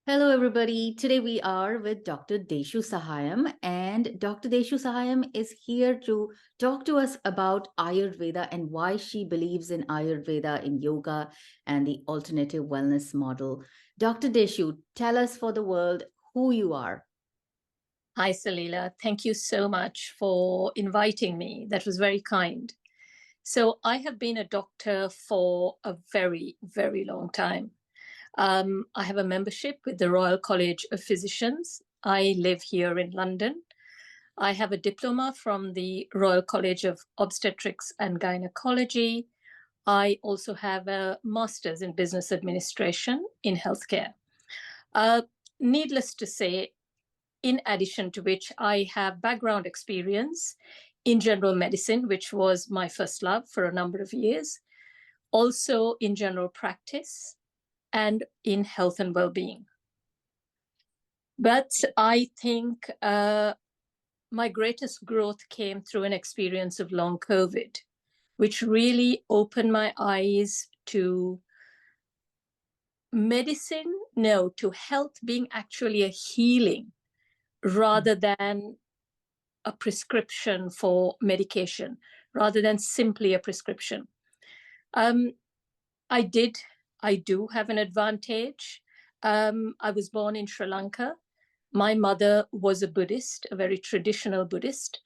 Hello, everybody. Today we are with Dr. Deschu Sahayam, and Dr. Deschu Sahayam is here to talk to us about Ayurveda and why she believes in Ayurveda, in yoga, and the alternative wellness model. Dr. Deschu, tell us for the world who you are. Hi, Salila. Thank you so much for inviting me. That was very kind. So, I have been a doctor for a very, very long time. I have a membership with the Royal College of Physicians. I live here in London. I have a diploma from the Royal College of Obstetrics and Gynecology. I also have a master's in business administration in healthcare. Uh, Needless to say, in addition to which, I have background experience in general medicine, which was my first love for a number of years, also in general practice and in health and well-being. But I think my greatest growth came through an experience of long COVID, which really opened my eyes to medicine, no, to health being actually a healing rather than a prescription for medication, rather than simply a prescription. Um, I did, I do have an advantage. I was born in Sri Lanka. My mother was a Buddhist, a very traditional Buddhist.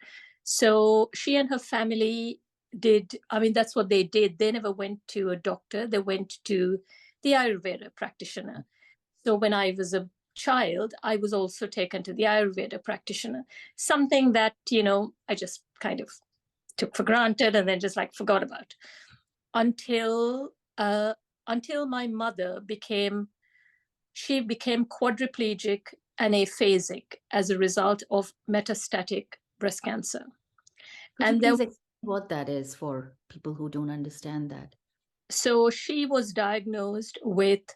So she and her family that's what they did. They never went to a doctor, they went to the Ayurveda practitioner. So when I was a child, I was also taken to the Ayurveda practitioner, something that, I just kind of took for granted and then just like forgot about until until my mother became quadriplegic and aphasic as a result of metastatic breast cancer. Could you And please explain what that is for people who don't understand that? so she was diagnosed with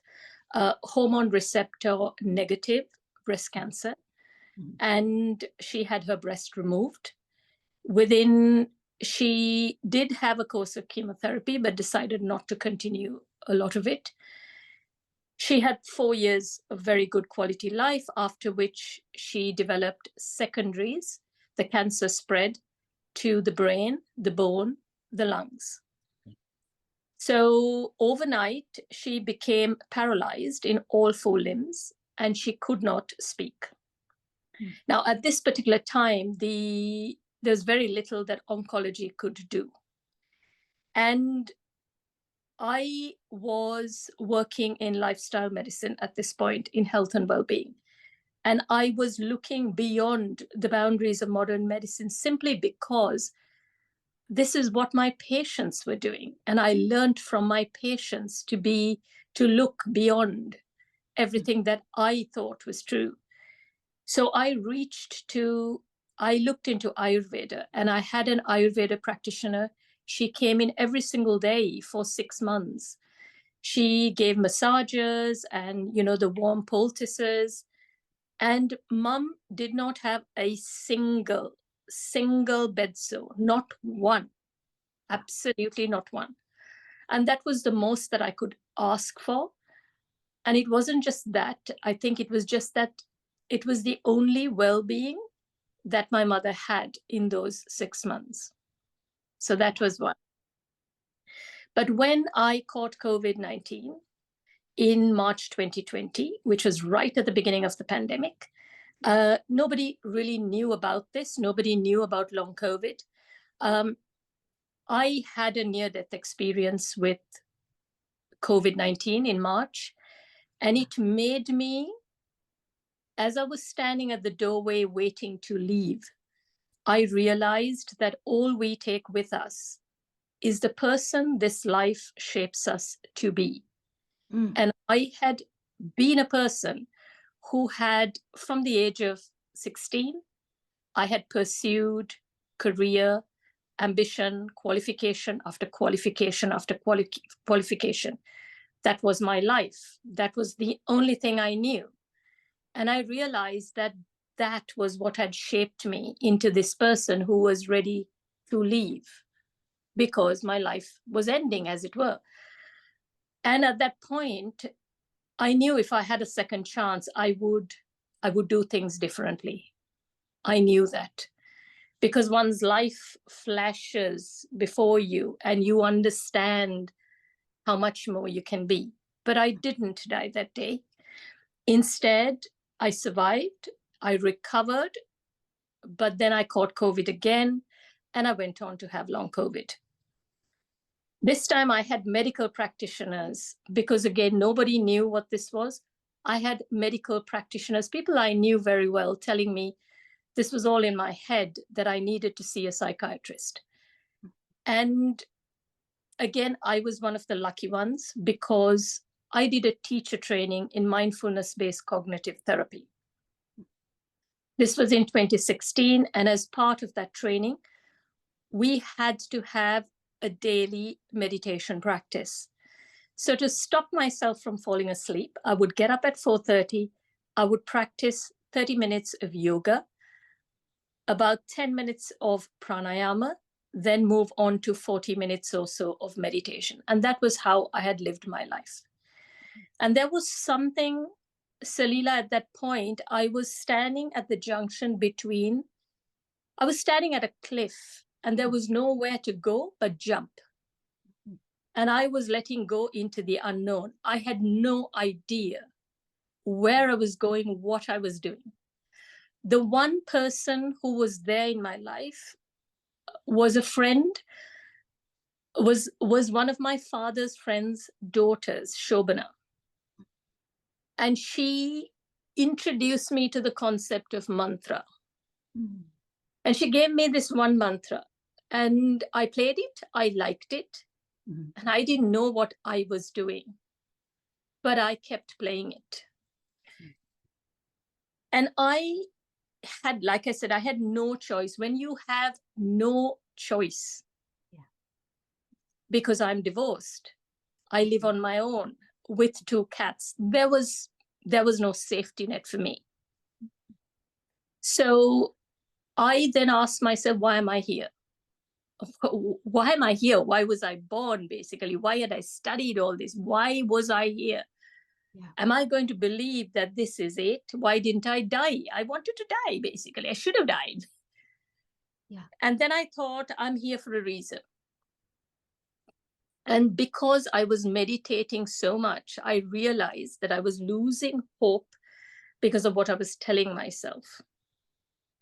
hormone receptor negative breast cancer, Mhm. and she had her breast removed. Within, she did have a course of chemotherapy, but decided not to continue a lot of it. She had 4 years of very good quality life, after which she developed secondaries. The cancer spread to the brain, the bone, the lungs. So overnight, she became paralyzed in all four limbs and she could not speak. Mm. Now, at this particular time, there's very little that oncology could do. And I was working in lifestyle medicine at this point, in health and well-being. And I was looking beyond the boundaries of modern medicine simply because this is what my patients were doing. And I learned from my patients to look beyond everything that I thought was true. So I looked into Ayurveda, and I had an Ayurveda practitioner. She came in every single day for 6 months. She gave massages and, the warm poultices. And mum did not have a single bed sore, not one, absolutely not one. And that was the most that I could ask for. And it wasn't just that. I think it was just that it was the only well being that my mother had in those 6 months. So that was one. But when I caught COVID-19 in March 2020, which was right at the beginning of the pandemic, nobody really knew about this. Nobody knew about long COVID. I had a near death experience with COVID-19 in March, and it made me, as I was standing at the doorway waiting to leave, I realized that all we take with us is the person this life shapes us to be. Mm. And I had been a person who had, from the age of 16, I had pursued career, ambition, qualification after qualification after qualification. That was my life. That was the only thing I knew. And I realized that that was what had shaped me into this person who was ready to leave because my life was ending, as it were. And at that point, I knew if I had a second chance, I would do things differently. I knew that, because one's life flashes before you and you understand how much more you can be. But I didn't die that day. Instead, I survived, I recovered, but then I caught COVID again, and I went on to have long COVID. This time I had medical practitioners, because again, nobody knew what this was. I had medical practitioners, people I knew very well, telling me this was all in my head, that I needed to see a psychiatrist. And again, I was one of the lucky ones, because I did a teacher training in mindfulness-based cognitive therapy. This was in 2016. And as part of that training, we had to have a daily meditation practice. So to stop myself from falling asleep, I would get up at 4:30. I would practice 30 minutes of yoga, about 10 minutes of pranayama, then move on to 40 minutes or so of meditation. And that was how I had lived my life. And there was something, Salila, at that point, I was standing at the junction between, I was standing at a cliff, and there was nowhere to go but jump. And I was letting go into the unknown. I had no idea where I was going, what I was doing. The one person who was there in my life was a friend, was one of my father's friend's daughters, Shobana. And she introduced me to the concept of mantra. Mm. And she gave me this one mantra, and I played it, I liked it, and I didn't know what I was doing, but I kept playing it. And I had, like I said, I had no choice. When you have no choice, because I'm divorced, I live on my own with 2 cats, there was no safety net for me. So I then asked myself, why am I here? Why am I here? Why was I born, basically? Why had I studied all this? Why was I here? Yeah. Am I going to believe that this is it? Why didn't I die? I wanted to die, basically. I should have died. Yeah. And then I thought, I'm here for a reason. And because I was meditating so much, I realized that I was losing hope because of what I was telling myself.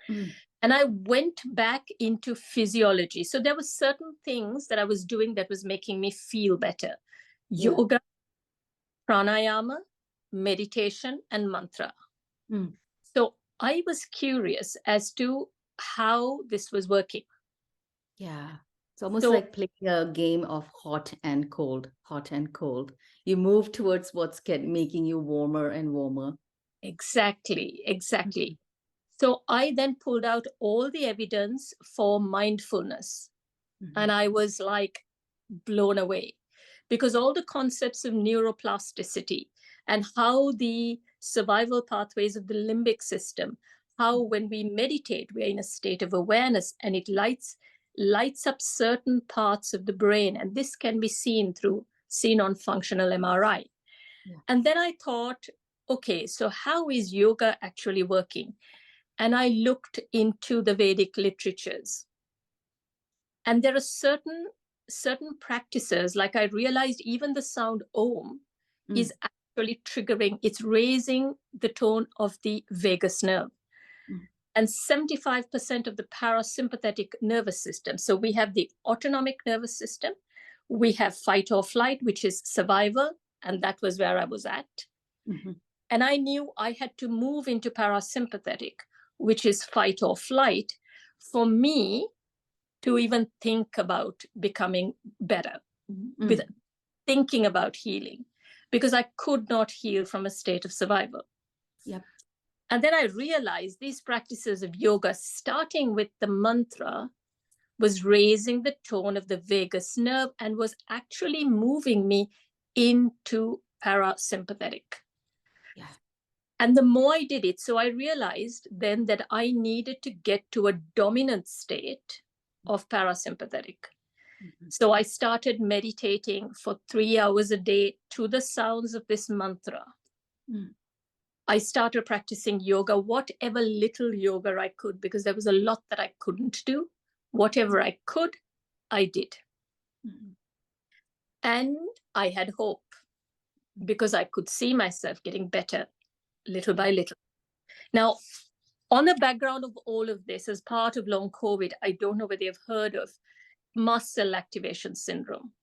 Mm. And I went back into physiology. So there were certain things that I was doing that was making me feel better. Yoga, pranayama, meditation, and mantra. Mm. So I was curious as to how this was working. Yeah. It's almost like playing a game of hot and cold, hot and cold. You move towards what's making you warmer and warmer. Exactly, exactly. Mm-hmm. So I then pulled out all the evidence for mindfulness. Mm-hmm. And I was like blown away, because all the concepts of neuroplasticity and how the survival pathways of the limbic system, how when we meditate, we're in a state of awareness, and it lights up certain parts of the brain. And this can be seen on functional MRI. Yeah. And then I thought, okay, so how is yoga actually working? And I looked into the Vedic literatures. And there are certain practices, like I realized even the sound Om is actually triggering, it's raising the tone of the vagus nerve. And 75% of the parasympathetic nervous system. So we have the autonomic nervous system, we have fight or flight, which is survival, and that was where I was at. Mm-hmm. And I knew I had to move into parasympathetic, which is fight or flight, for me to even think about becoming better, with thinking about healing, because I could not heal from a state of survival. Yep. And then I realized these practices of yoga, starting with the mantra, was raising the tone of the vagus nerve and was actually moving me into parasympathetic. Yeah. And the more I did it, so I realized then that I needed to get to a dominant state of parasympathetic. Mm-hmm. So I started meditating for 3 hours a day to the sounds of this mantra. Mm. I started practicing yoga, whatever little yoga I could, because there was a lot that I couldn't do. Whatever I could, I did. Mhm. And I had hope because I could see myself getting better little by little. Now, on the background of all of this, as part of long COVID, I don't know whether you've heard of mast cell activation syndrome.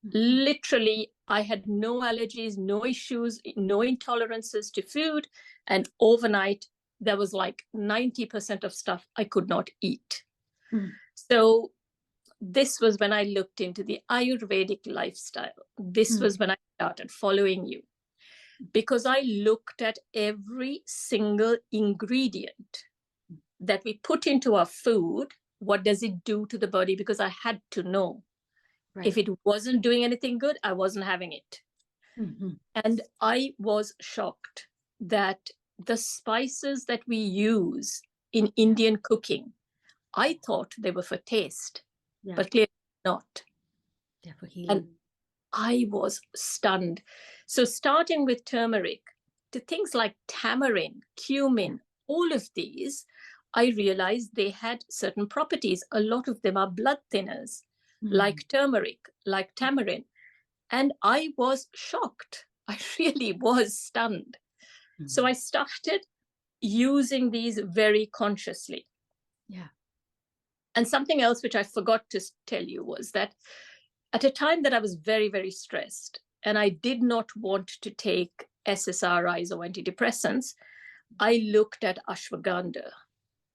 Mhm. Literally, I had no allergies, no issues, no intolerances to food. And overnight, there was like 90% of stuff I could not eat. Mm. So this was when I looked into the Ayurvedic lifestyle. This Mm. was when I started following you, because I looked at every single ingredient that we put into our food. What does it do to the body? Because I had to know. Right. If it wasn't doing anything good, I wasn't having it. Mhm. And I was shocked that the spices that we use in Indian cooking, I thought they were for taste, Yeah. but clearly not. Yeah, for And healing. I was stunned. So, starting with turmeric to things like tamarind, cumin, all of these, I realized they had certain properties. A lot of them are blood thinners, like turmeric, like tamarind. And I was shocked. I really was stunned. So I started using these very consciously. Yeah. And something else which I forgot to tell you was that at a time that I was very, very stressed and I did not want to take SSRIs or antidepressants, I looked at ashwagandha.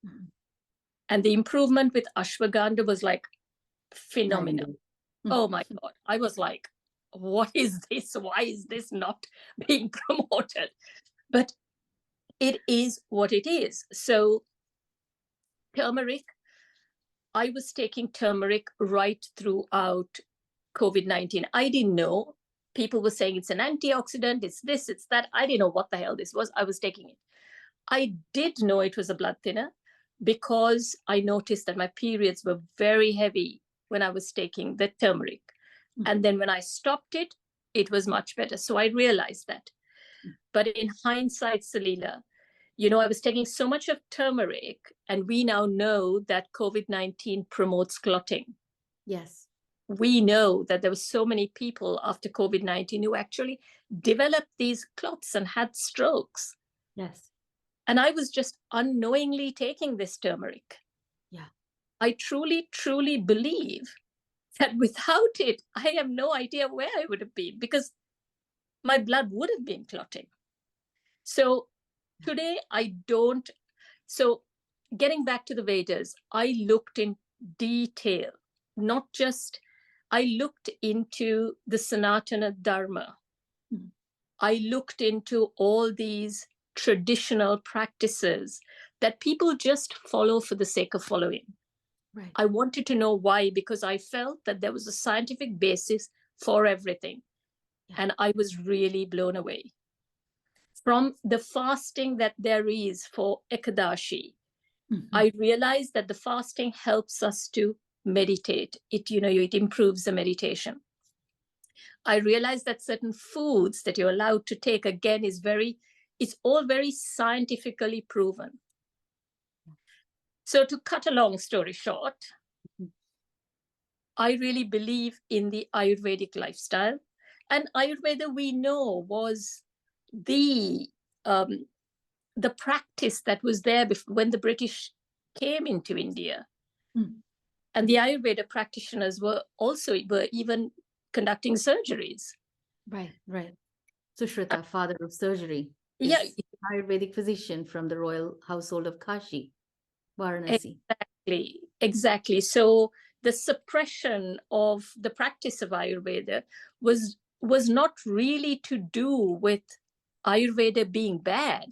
Mhm. And the improvement with ashwagandha was like Night and phenomenal. day. Oh my God. I was like, what is this? Why is this not being promoted? But it is what it is. So, turmeric, I was taking turmeric right throughout COVID-19. I didn't know. People were saying it's an antioxidant, it's this, it's that. I didn't know what the hell this was. I was taking it. I did know it was a blood thinner because I noticed that my periods were very heavy when I was taking the turmeric. And then when I stopped it, it was much better. So I realized that. But in hindsight, Salila, I was taking so much of turmeric, and we now know that COVID-19 promotes clotting. Yes. We know that there were so many people after COVID-19 who actually developed these clots and had strokes. Yes. And I was just unknowingly taking this turmeric. Yeah. I truly, truly believe that without it, I have no idea where I would have been because my blood would have been clotting. So today, I don't. So, getting back to the Vedas, I looked in detail, not just, I looked into the Sanatana Dharma. Mhm. I looked into all these traditional practices that people just follow for the sake of following. Right. I wanted to know why, because I felt that there was a scientific basis for everything. Yeah. And I was really blown away. From the fasting that there is for Ekadashi, I realized that the fasting helps us to meditate. It improves the meditation. I realized that certain foods that you're allowed to take, again, it's all very scientifically proven. So to cut a long story short, I really believe in the Ayurvedic lifestyle. And Ayurveda, we know, was the um, the practice that was there when the British came into India. And the Ayurveda practitioners were even conducting surgeries. Right. Right. Sushruta, father of surgery, Yeah, is Ayurvedic physician from the royal household of Kashi, Varanasi. exactly. So the suppression of the practice of Ayurveda was not really to do with Ayurveda being bad.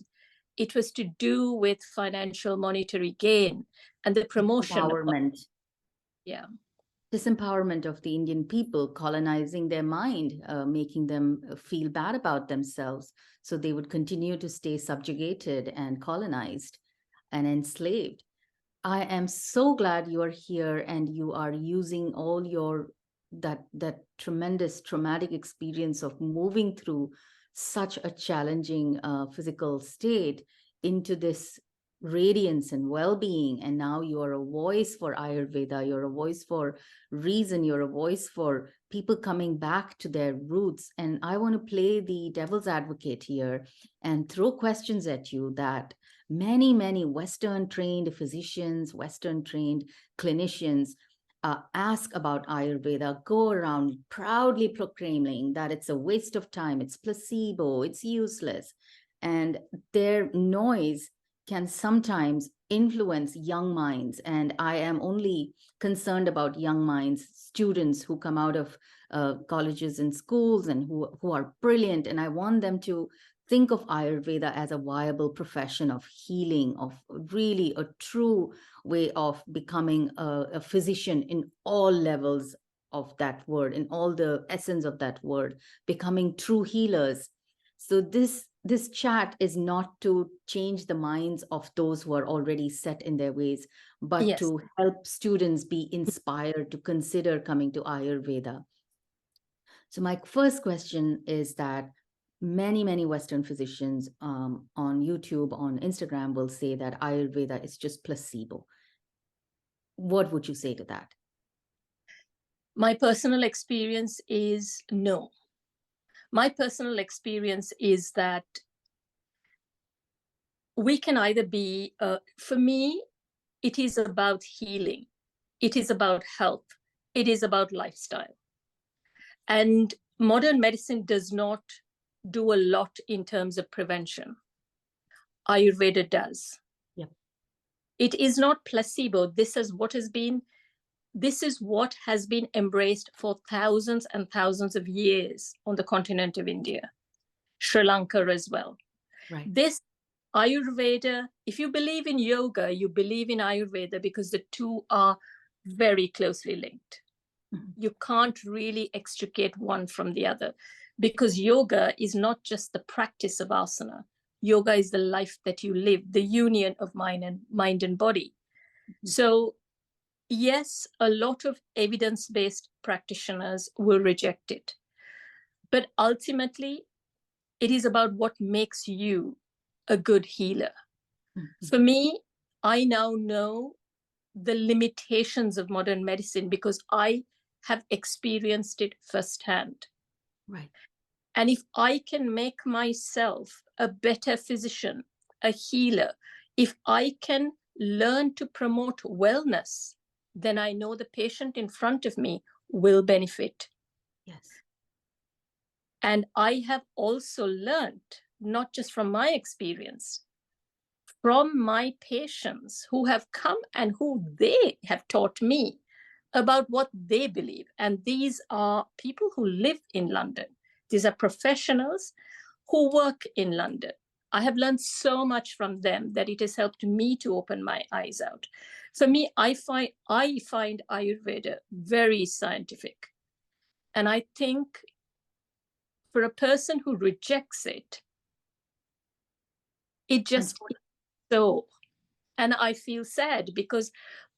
It was to do with financial monetary gain and the promotion of, Empowerment. yeah. Disempowerment of the Indian people, colonizing their mind, making them feel bad about themselves. So they would continue to stay subjugated and colonized and enslaved. I am so glad you are here and you are using all your that tremendous traumatic experience of moving through such a challenging physical state into this radiance and well-being. And now you are a voice for Ayurveda, you're a voice for reason, you're a voice for people coming back to their roots. And I want to play the devil's advocate here and throw questions at you that many Western trained physicians, Western trained clinicians ask about Ayurveda, go around proudly proclaiming that it's a waste of time, it's placebo, it's useless. And their noise can sometimes influence young minds. And I am only concerned about young minds, students who come out of colleges and schools and who are brilliant. And I want them to think of Ayurveda as a viable profession of healing, of really a true way of becoming a physician in all levels of that word, in all the essence of that word, becoming true healers. So this chat is not to change the minds of those who are already set in their ways, but Yes. to help students be inspired to consider coming to Ayurveda. So my first question is that many Western physicians on YouTube, on Instagram will say that Ayurveda is just placebo. What would you say to that? My personal experience is no. My personal experience is that we can either be, for me, it is about healing, it is about health, it is about lifestyle. And modern medicine does not do a lot in terms of prevention. Ayurveda does. Yep. It is not placebo. This is what has been embraced for thousands and thousands of years on the continent of India, Sri Lanka as well. Right. This Ayurveda, if you believe in yoga, you believe in Ayurveda because the two are very closely linked. Mm-hmm. You can't really extricate one from the other because yoga is not just the practice of asana. Yoga is the life that you live, the union of mind and body. Mm-hmm. So yes, a lot of evidence-based practitioners will reject it. But ultimately, it is about what makes you a good healer. Mm-hmm. For me, I now know the limitations of modern medicine because I have experienced it firsthand. Right. And if I can make myself a better physician, a healer, if I can learn to promote wellness, then I know the patient in front of me will benefit. Yes. And I have also learned, not just from my experience, from my patients who have come and who they have taught me about what they believe. And these are people who live in London. These are professionals who work in London. I have learned so much from them that it has helped me to open my eyes out. For me, I find Ayurveda very scientific. And I think for a person who rejects it, it just is so. And I feel sad because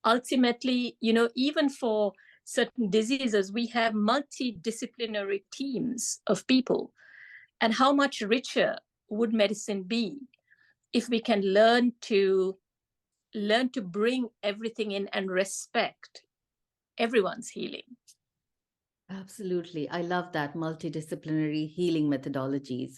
ultimately, even for certain diseases, we have multidisciplinary teams of people. And how much richer would medicine be if we can learn to bring everything in and respect everyone's healing? Absolutely. I love that multidisciplinary healing methodologies.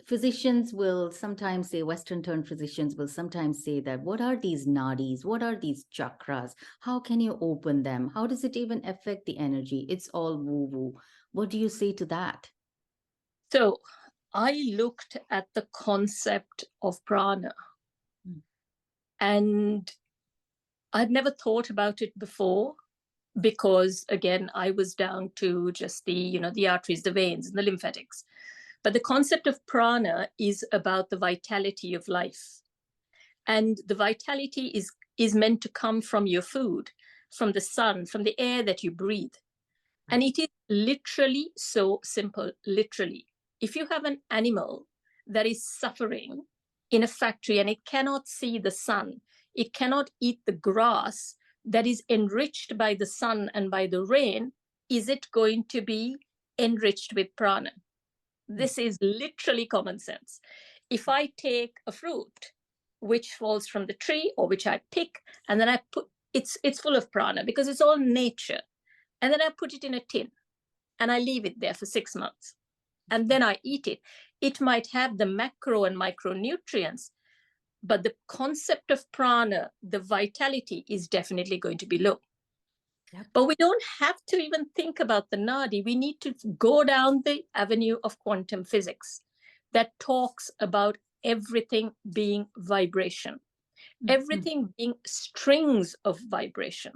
Physicians will sometimes say, Western turned physicians will sometimes say that, what are these nadis? What are these chakras? How can you open them? How does it even affect the energy? It's all woo-woo. What do you say to that? So I looked at the concept of prana, and I'd never thought about it before because, again, I was down to just the arteries, the veins, and the lymphatics. But the concept of prana is about the vitality of life. And the vitality is meant to come from your food, from the sun, from the air that you breathe. And it is literally so simple, literally. If you have an animal that is suffering in a factory and it cannot see the sun, it cannot eat the grass that is enriched by the sun and by the rain, is it going to be enriched with prana? This is literally common sense. If I take a fruit which falls from the tree or which I pick, and then I put it's full of prana because it's all nature. And then I put it in a tin and I leave it there for 6 months. And then I eat it. It might have the macro and micronutrients, but the concept of prana, the vitality, is definitely going to be low. Yep. But we don't have to even think about the nadi. We need to go down the avenue of quantum physics that talks about everything being vibration, everything being strings of vibration.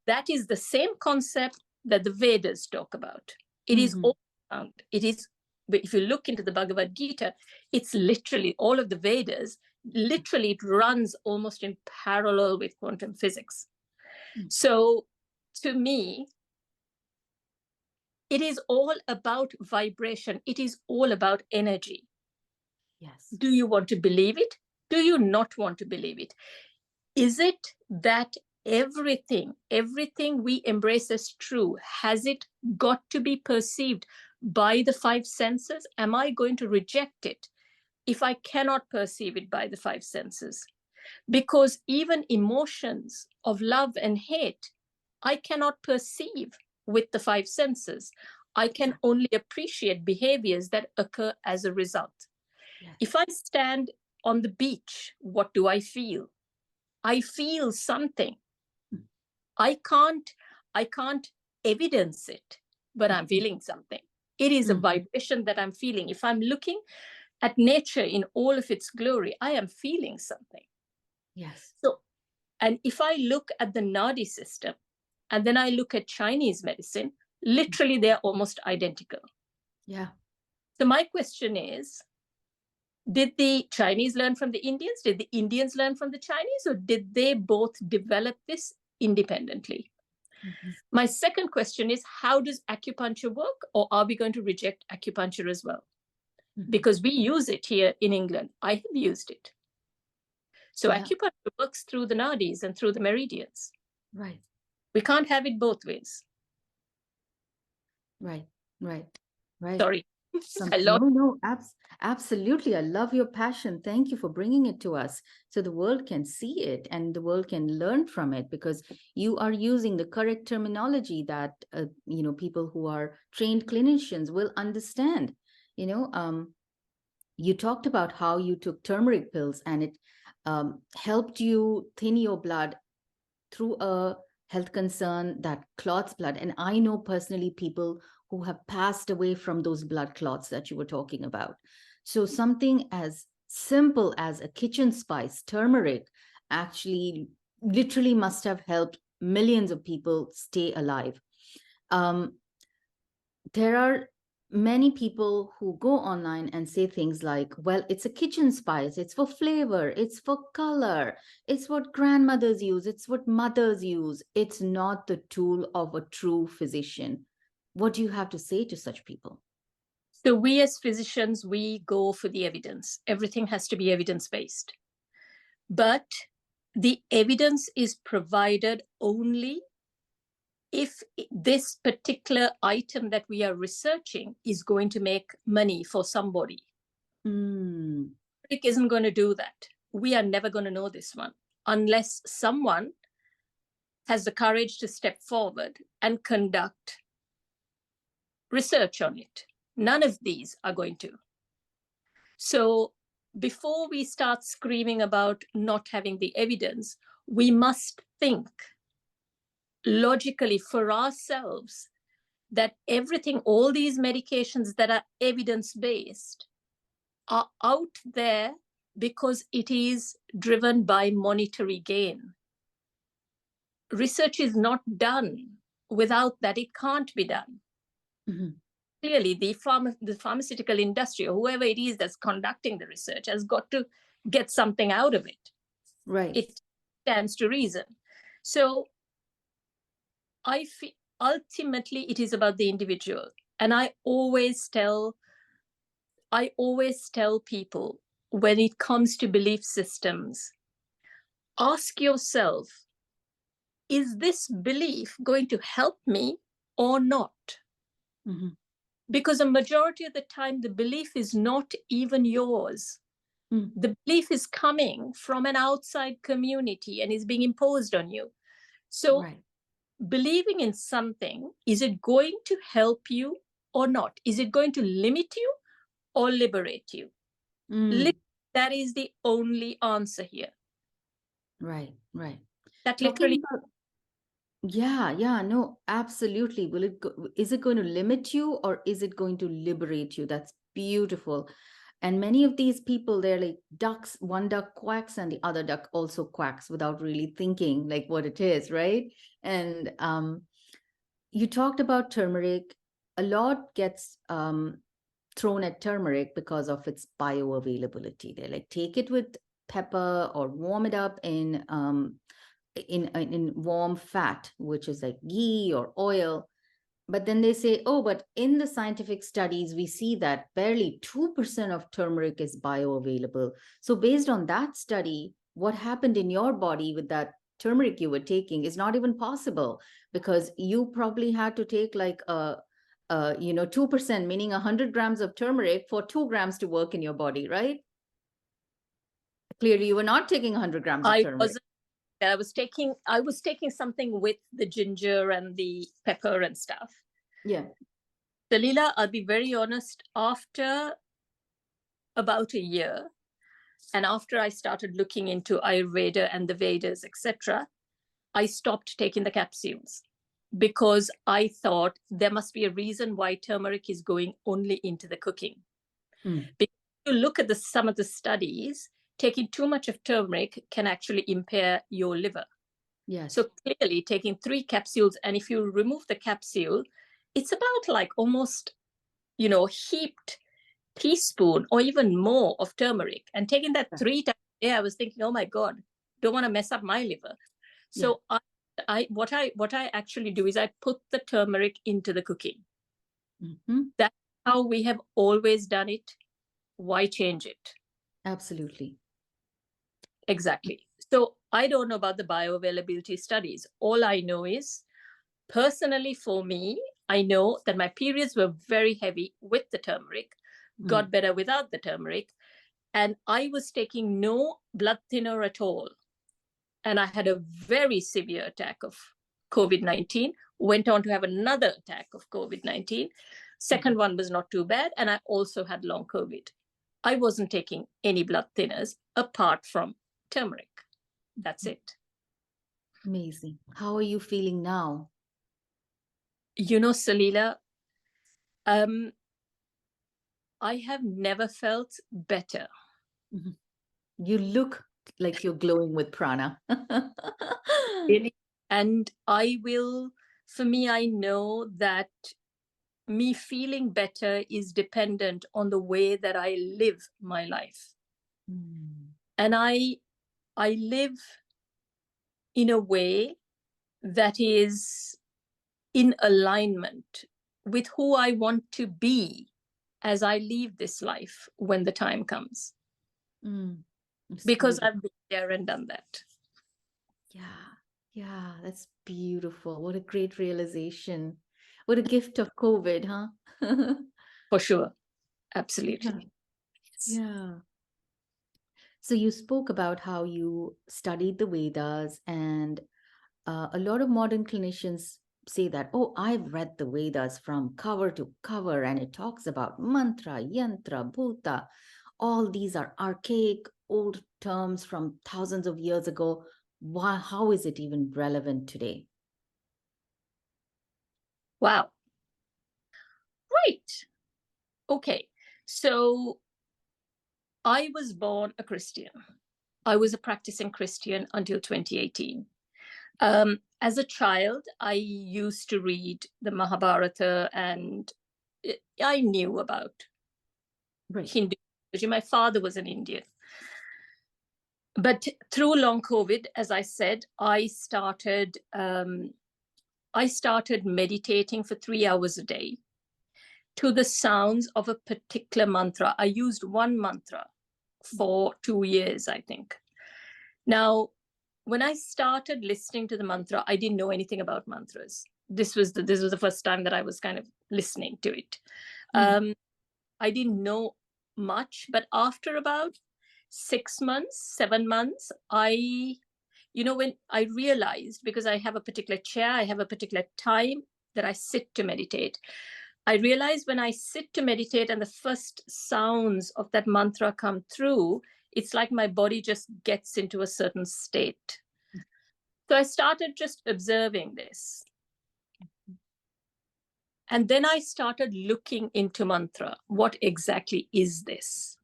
That is the same concept that the Vedas talk about. It is all around. It is, but if you look into the Bhagavad Gita, it's literally all of the Vedas, literally it runs almost in parallel with quantum physics. So to me, it is all about vibration. It is all about energy. Yes. Do you want to believe it? Do you not want to believe it? Is it that everything we embrace as true, has it got to be perceived by the 5 senses? Am I going to reject it if I cannot perceive it by the 5 senses? Because even emotions of love and hate, I cannot perceive with the 5 senses. I can only appreciate behaviors that occur as a result. Yes. If I stand on the beach, what do I feel? I feel something. I can't evidence it, but I'm feeling something. It is a vibration that I'm feeling. If I'm looking at nature in all of its glory, I am feeling something. Yes. So, and if I look at the Nadi system, and then I look at Chinese medicine, literally they're almost identical. Yeah. So my question is, did the Chinese learn from the Indians? Did the Indians learn from the Chinese? Or did they both develop this independently? My second question is, how does acupuncture work? Or are we going to reject acupuncture as well? Because we use it here in England. I have used it. So acupuncture works through the nadis and through the meridians. Right. We can't have it both ways. Right. Sorry. Absolutely. I love your passion. Thank you for bringing it to us so the world can see it and the world can learn from it, because you are using the correct terminology that, people who are trained clinicians will understand. You talked about how you took turmeric pills and it helped you thin your blood through a health concern that clots blood. And I know personally people who have passed away from those blood clots that you were talking about. So something as simple as a kitchen spice, turmeric, actually literally must have helped millions of people stay alive. There are many people who go online and say things like, well, it's a kitchen spice, it's for flavor, it's for color, it's what grandmothers use, it's what mothers use. It's not the tool of a true physician. What do you have to say to such people? So we as physicians, we go for the evidence. Everything has to be evidence-based. But the evidence is provided only if this particular item that we are researching is going to make money for somebody. It isn't going to do that. We are never going to know this one unless someone has the courage to step forward and conduct research on it. None of these are going to. So before we start screaming about not having the evidence, we must think logically for ourselves that everything, all these medications that are evidence-based are out there because it is driven by monetary gain. Research is not done without that. It can't be done. Clearly, the pharmaceutical industry or whoever it is that's conducting the research has got to get something out of it. Right. It stands to reason. So I feel ultimately it is about the individual. And I always tell people, when it comes to belief systems, ask yourself, is this belief going to help me or not? because a majority of the time, the belief is not even yours. Mm. The belief is coming from an outside community and is being imposed on you. So Right. believing in something, is it going to help you or not? Is it going to limit you or liberate you? Mm. That is the only answer here. Right. Right. That Talking literally, about, yeah, no, absolutely. Is it going to limit you or is it going to liberate you? That's beautiful. And many of these people, they're like ducks, one duck quacks and the other duck also quacks without really thinking like what it is, right? And you talked about turmeric. A lot gets thrown at turmeric because of its bioavailability. They like take it with pepper or warm it up in warm fat, which is like ghee or oil. But then they say, oh, but in the scientific studies, we see that barely 2% of turmeric is bioavailable. So, based on that study, what happened in your body with that turmeric you were taking is not even possible because you probably had to take like 2%, meaning 100 grams of turmeric for 2 grams to work in your body, right? Clearly, you were not taking 100 grams of I turmeric. wasn't. I was taking something with the ginger and the pepper and stuff. Yeah. Dalila, I'll be very honest, after about a year, and after I started looking into Ayurveda and the Vedas, etc., I stopped taking the capsules because I thought there must be a reason why turmeric is going only into the cooking. Mm. Because if you look at some of the studies, taking too much of turmeric can actually impair your liver. Yes. So clearly taking 3 capsules, and if you remove the capsule, it's about like almost, heaped teaspoon or even more of turmeric. And taking that 3 times a day, I was thinking, oh my God, don't want to mess up my liver. Yeah. So what I actually do is I put the turmeric into the cooking. Mm-hmm. That's how we have always done it. Why change it? Absolutely. Exactly. So I don't know about the bioavailability studies. All I know is, personally for me, I know that my periods were very heavy with the turmeric, got better without the turmeric, and I was taking no blood thinner at all. And I had a very severe attack of COVID-19, went on to have another attack of COVID-19. Second one was not too bad, and I also had long COVID. I wasn't taking any blood thinners apart from turmeric. That's it. Amazing. How are you feeling now? Salila, I have never felt better. Mhm. You look like you're glowing with prana. Really. And for me, I know that me feeling better is dependent on the way that I live my life. And I live in a way that is in alignment with who I want to be as I leave this life when the time comes. Because Beautiful. I've been there and done that. Yeah, that's beautiful. What a great realization. What a gift of COVID, huh? For sure. Absolutely. Yeah. So you spoke about how you studied the Vedas, and a lot of modern clinicians say that, oh, I've read the Vedas from cover to cover, and it talks about mantra, yantra, bhuta. All these are archaic, old terms from thousands of years ago. Why, how is it even relevant today? Wow. Right. Okay. So I was born a Christian. I was a practicing Christian until 2018. As a child, I used to read the Mahabharata, and I knew about Hindu. My father was an Indian. But through long COVID, as I said, I started meditating for 3 hours a day to the sounds of a particular mantra. I used one mantra for 2 years, I think. Now, when I started listening to the mantra, I didn't know anything about mantras. This was the first time that I was kind of listening to it. I didn't know much, but after about 6 months, 7 months, when I realized, because I have a particular chair, I have a particular time that I sit to meditate. I realized when I sit to meditate and the first sounds of that mantra come through, it's like my body just gets into a certain state. So I started just observing this. And then I started looking into mantra. What exactly is this?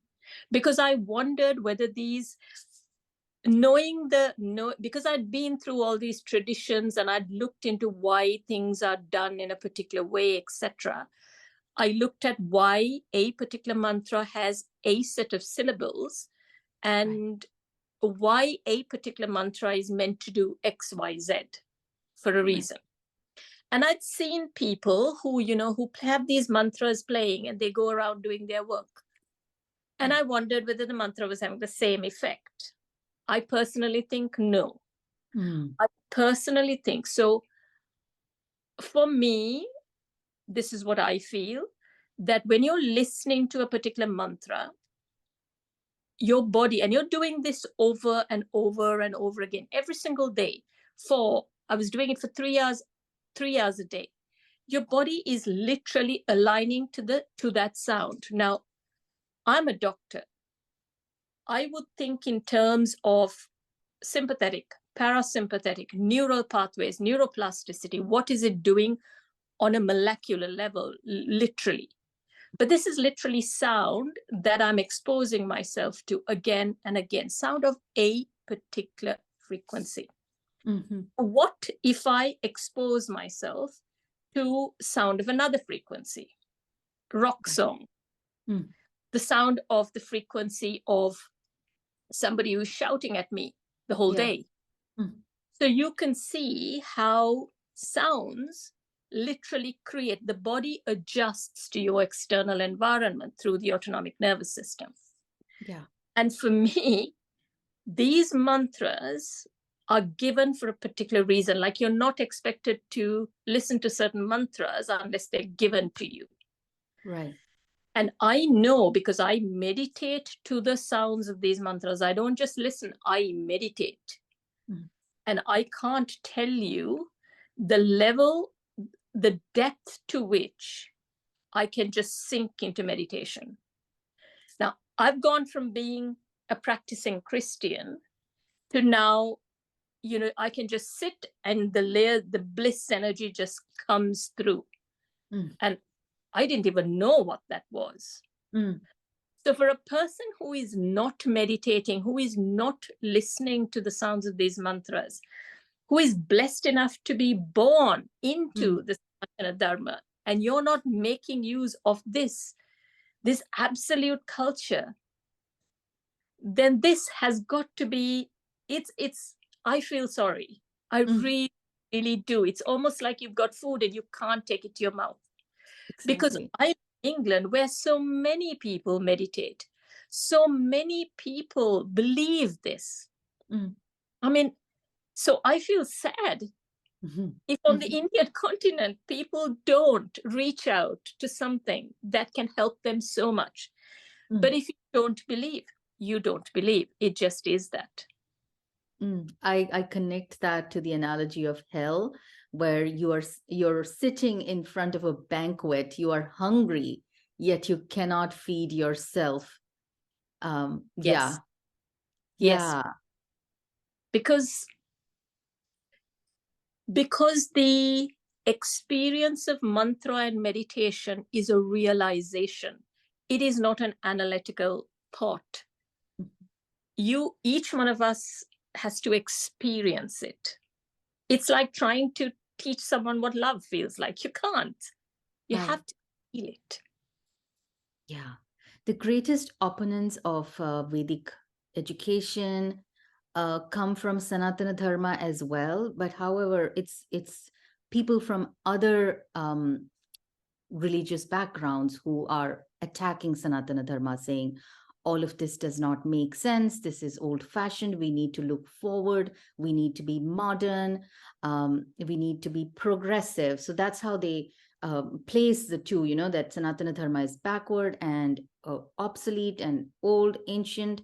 Because I wondered whether these, because I'd been through all these traditions and I'd looked into why things are done in a particular way, etc. I looked at why a particular mantra has a set of syllables and why a particular mantra is meant to do X, Y, Z for a reason. And I'd seen people who have these mantras playing and they go around doing their work. And I wondered whether the mantra was having the same effect. I personally think no. I personally think so. For me, this is what I feel, that when you're listening to a particular mantra, your body, and you're doing this over and over and over again, every single day I was doing it for 3 hours a day. Your body is literally aligning to that sound. Now, I'm a doctor. I would think in terms of sympathetic, parasympathetic, neural pathways, neuroplasticity. What is it doing on a molecular level, literally? But this is literally sound that I'm exposing myself to again and again, sound of a particular frequency. What if I expose myself to sound of another frequency, rock song, the sound of the frequency of somebody who's shouting at me the whole day? So you can see how sounds literally the body adjusts to your external environment through the autonomic nervous system. And for me, these mantras are given for a particular reason. Like, you're not expected to listen to certain mantras unless they're given to you. And I know, because I meditate to the sounds of these mantras. I don't just listen, I meditate. And I can't tell you the level, the depth to which I can just sink into meditation. Now, I've gone from being a practicing Christian to now, I can just sit and the bliss energy just comes through. And I didn't even know what that was. So for a person who is not meditating, who is not listening to the sounds of these mantras, who is blessed enough to be born into the Sanatana Dharma, and you're not making use of this absolute culture, then this has got to be, I feel sorry. I really, really do. It's almost like you've got food and you can't take it to your mouth. Because I'm in England, where so many people meditate, so many people believe this. I mean, so I feel sad if on the Indian continent, people don't reach out to something that can help them so much. But if you don't believe, you don't believe. It just is that. I connect that to the analogy of hell, where you're sitting in front of a banquet, you are hungry, yet you cannot feed yourself. Yes. Because the experience of mantra and meditation is a realization. It is not an analytical thought. Each one of us has to experience it. It's like trying to teach someone what love feels like. You can't. You have to feel it. The greatest opponents of Vedic education come from Sanatana Dharma as well. But however, it's people from other religious backgrounds who are attacking Sanatana Dharma, saying all of this does not make sense. This is old-fashioned. We need to look forward. We need to be modern. We need to be progressive. So that's how they place the two, that Sanatana Dharma is backward and obsolete and old, ancient.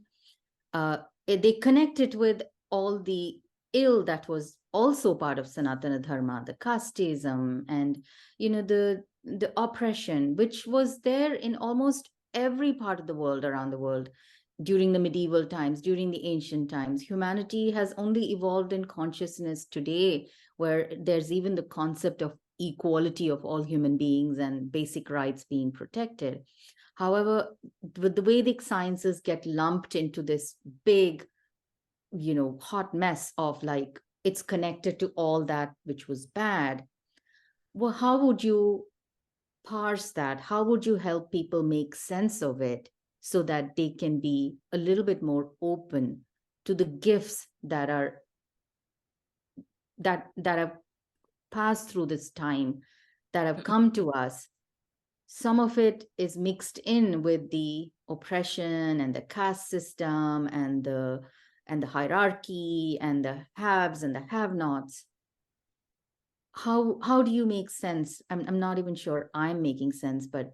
They connect it with all the ill that was also part of Sanatana Dharma, the casteism and, the oppression, which was there in almost every part of the world, around the world, during the medieval times, during the ancient times. Humanity has only evolved in consciousness today, where there's even the concept of equality of all human beings and basic rights being protected. However, with the Vedic sciences get lumped into this big, hot mess of like, it's connected to all that which was bad. Well, how would you parse that? How would you help people make sense of it so that they can be a little bit more open to the gifts that have passed through this time, that have come to us? Some of it is mixed in with the oppression and the caste system and the hierarchy and the haves and the have-nots. How do you make sense? I'm not even sure I'm making sense, but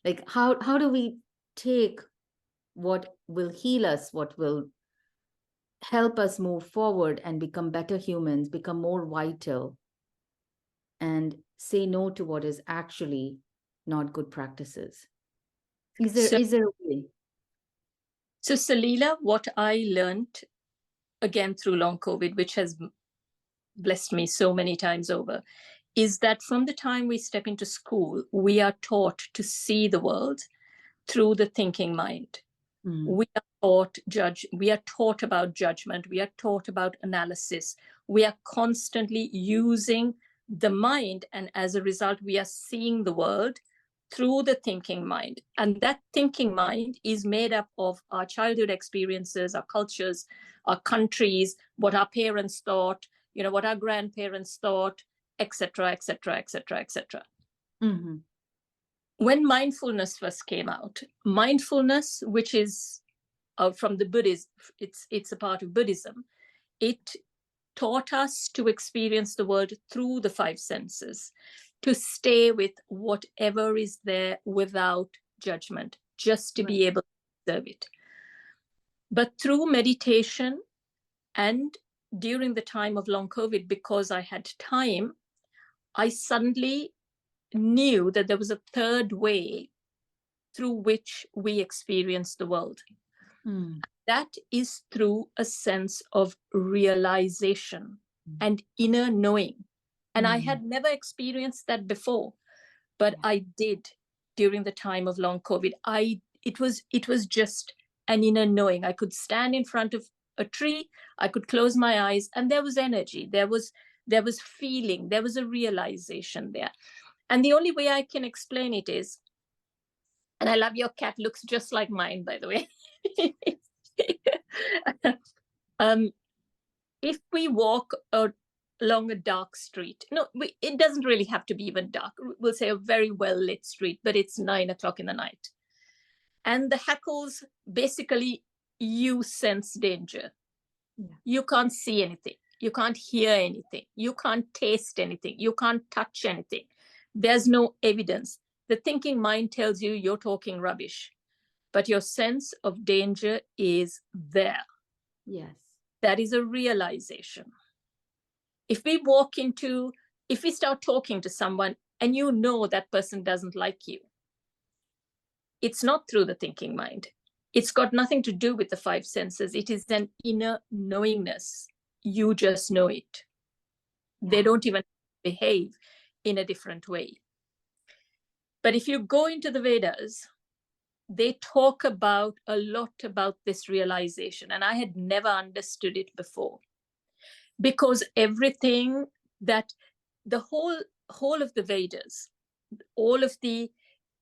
like how do we take what will heal us, what will help us move forward and become better humans, become more vital, and say no to what is actually not good practices? Is So, there a way? so Salila, what I learned again through long COVID, which has blessed me so many times over, is that from the time we step into school, we are taught to see the world through the thinking mind. We are taught about judgment, we are taught about analysis, we are constantly using the mind, and as a result we are seeing the world through the thinking mind. And that thinking mind is made up of our childhood experiences, our cultures, our countries, what our parents thought, what our grandparents thought, etc., etc., etc., etc. When mindfulness first came out, mindfulness, which is from the Buddhism, it's a part of Buddhism, it taught us to experience the world through the five senses, to stay with whatever is there without judgment, just to be able to observe it. But through meditation and during the time of long COVID, because I had time, I suddenly knew that there was a third way through which we experience the world. That is through a sense of realization and inner knowing. And I had never experienced that before, but I did during the time of long COVID. It was just an inner knowing. I could stand in front of a tree, I could close my eyes, and there was energy, there was feeling, there was a realization there. And the only way I can explain it is, and I love your cat, looks just like mine, by the way. If we walk along a dark street, it doesn't really have to be even dark. We'll say a very well lit street, but it's 9 o'clock in the night. And the hackles, basically, you sense danger. Yeah. You can't see anything. You can't hear anything. You can't taste anything. You can't touch anything. There's no evidence. The thinking mind tells you you're talking rubbish, but your sense of danger is there. Yes. That is a realization. If we start talking to someone and you know that person doesn't like you, it's not through the thinking mind. It's got nothing to do with the five senses. It is an inner knowingness. You just know it. Yeah. They don't even behave in a different way. But if you go into the Vedas, they talk a lot about this realization, and I had never understood it before, because everything that the whole of the Vedas,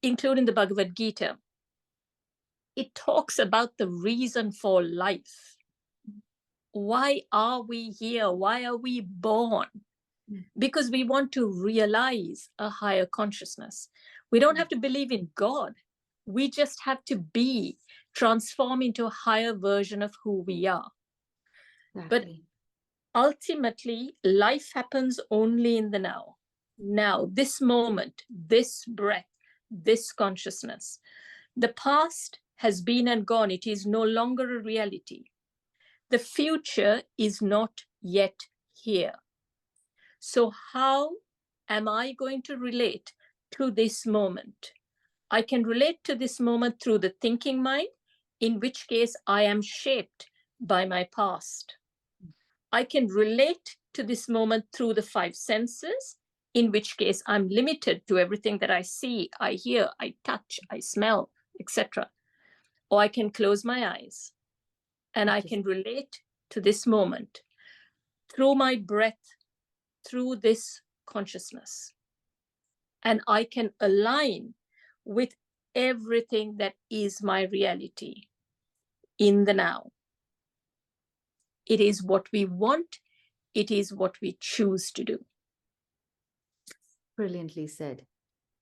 including the Bhagavad Gita, it talks about the reason for life. Why are we here? Why are we born? Because we want to realize a higher consciousness. We don't have to believe in God. We just have to transform into a higher version of who we are. Exactly. But ultimately, life happens only in the now. now, this moment, this breath, this consciousness. The past has been and gone. It is no longer a reality. The future is not yet here. So how am I going to relate to this moment? I can relate to this moment through the thinking mind, in which case I am shaped by my past. I can relate to this moment through the five senses, in which case I'm limited to everything that I see, I hear, I touch, I smell, etc. Or I can close my eyes and I can relate to this moment through my breath, through this consciousness. And I can align with everything that is my reality in the now. It is what we want. It is what we choose to do. Brilliantly said.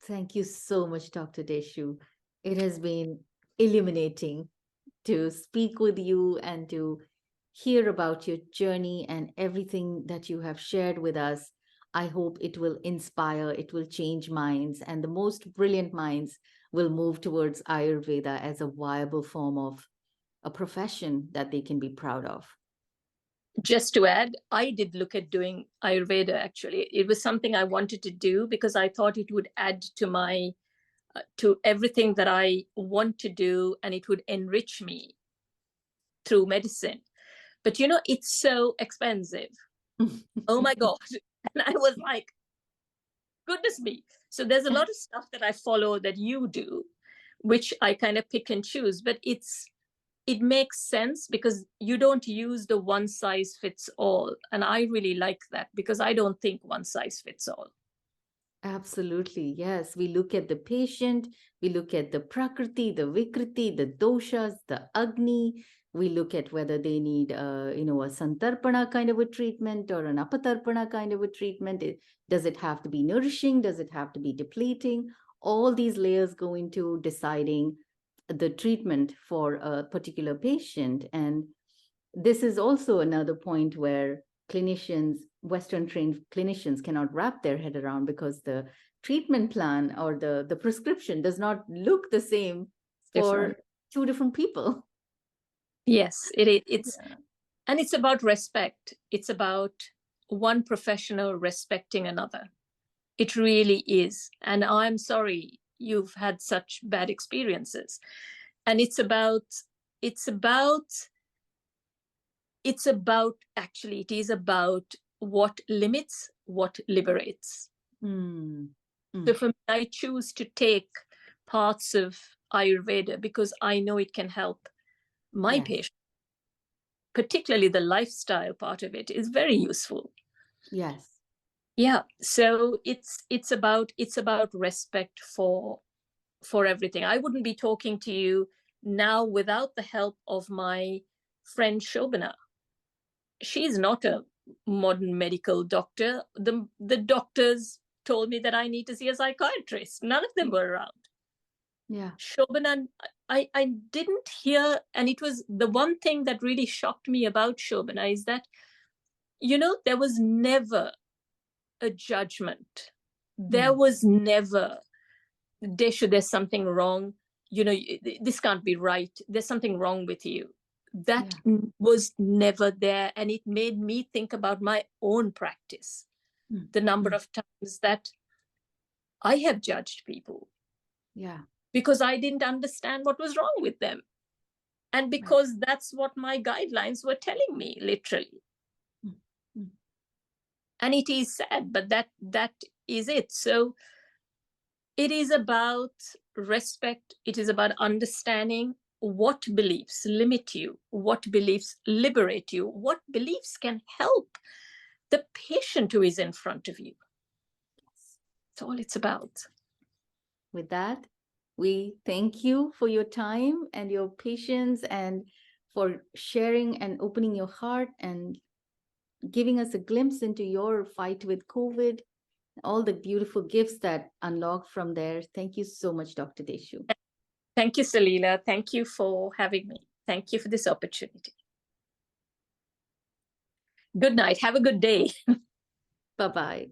Thank you so much, Dr. Deschu. It has been illuminating to speak with you and to hear about your journey and everything that you have shared with us. I hope it will inspire, it will change minds, and the most brilliant minds will move towards Ayurveda as a viable form of a profession that they can be proud of. Just to add, I did look at doing Ayurveda, actually. It was something I wanted to do because I thought it would add to my, to everything that I want to do, and it would enrich me through medicine. But you know, it's so expensive. Oh my God. And I was like, goodness me. So there's a lot of stuff that I follow that you do, which I kind of pick and choose, but it makes sense because you don't use the one size fits all. And I really like that because I don't think one size fits all. Absolutely. Yes. We look at the patient, we look at the prakriti, the vikriti, the doshas, the agni. We look at whether they need, a santarpana kind of a treatment or an apatarpana kind of a treatment. Does it have to be nourishing? Does it have to be depleting? All these layers go into deciding the treatment for a particular patient. And this is also another point where clinicians, Western trained clinicians, cannot wrap their head around because the treatment plan or the prescription does not look the same for Different. two different people. Yes, it's yeah. And it's about respect. It's about one professional respecting another. It really is. And I'm sorry you've had such bad experiences. And it's about actually, it is about what limits, what liberates. So for me, I choose to take parts of Ayurveda because I know it can help my patient. Particularly the lifestyle part of it is very useful. Yes. Yeah. So it's about respect for everything. I wouldn't be talking to you now without the help of my friend Shobana. She's not a modern medical doctor. The doctors told me that I need to see a psychiatrist. None of them were around. Yeah. Shobana, I didn't hear, and it was the one thing that really shocked me about Shobana is that, you know, there was never a judgment. There was never, Deshu, there's something wrong. You know, this can't be right. There's something wrong with you. That was never there. And it made me think about my own practice. The number of times that I have judged people. Yeah. Because I didn't understand what was wrong with them. And because that's what my guidelines were telling me, literally. And it is sad, but that is it. So it is about respect. It is about understanding what beliefs limit you, what beliefs liberate you, what beliefs can help the patient who is in front of you. That's all it's about. With that, we thank you for your time and your patience and for sharing and opening your heart and giving us a glimpse into your fight with COVID, all the beautiful gifts that unlock from there. Thank you so much, Dr. Deschu. Thank you, Salila. Thank you for having me. Thank you for this opportunity. Good night. Have a good day. Bye-bye.